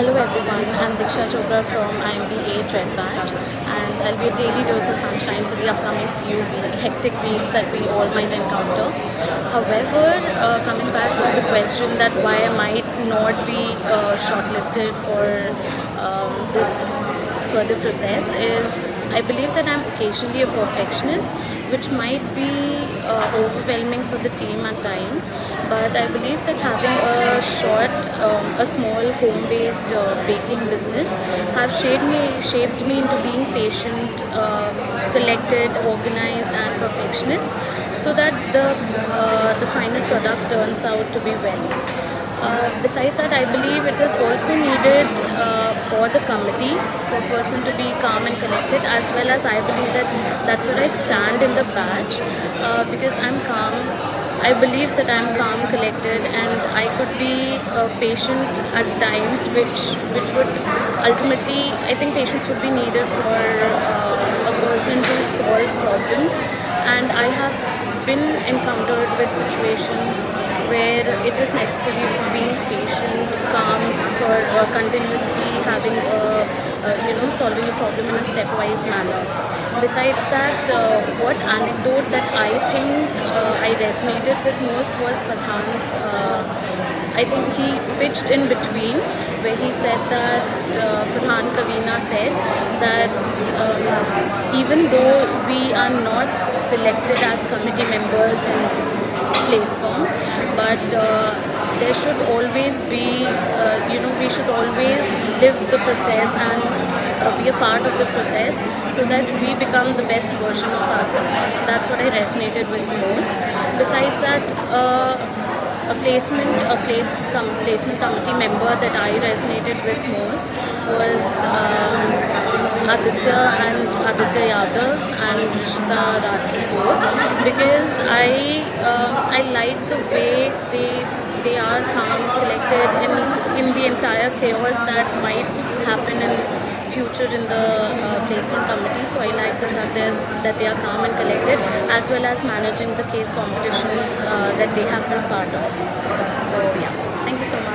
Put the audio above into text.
Hello everyone, I'm Diksha Chopra from IMBA Trend Batch, and I'll be a daily dose of sunshine for the upcoming few hectic weeks that we all might encounter. However, coming back to the question that why I might not be shortlisted for this further process is I believe that I'm occasionally a perfectionist, which might be overwhelming for the team at times. But I believe that having a small home-based baking business have shaped me into being patient, collected, organized, and perfectionist, so that the final product turns out to be well. Besides that, I believe it is also needed for the committee for a person to be calm and collected, as well as I believe that that's where I stand in the batch because I'm calm. I believe that I'm calm, collected, and I could be patient at times, which would ultimately, I think, patience would be needed for a person to solve problems, and I have been encountered with situations where it is necessary for being patient, calm, for continuously having solving a problem in a stepwise manner. Besides that, what anecdote that I think I resonated with most was Farhan's. I think he pitched in between where he said that Farhan Kavina said that even though we are not selected as committee members in PlaceCom, but there should always be, we should always live the process and be a part of the process so that we become the best version of ourselves. That's what I resonated with most. Besides that, placement committee member that I resonated with most was Aditya Yadav and Rishita Rathi both, because I like the way they are calm, collected in the entire chaos that might happen in future in the placement committee. So I like the fact that they are calm and collected, as well as managing the case competitions that they have been part of. So yeah, thank you so much.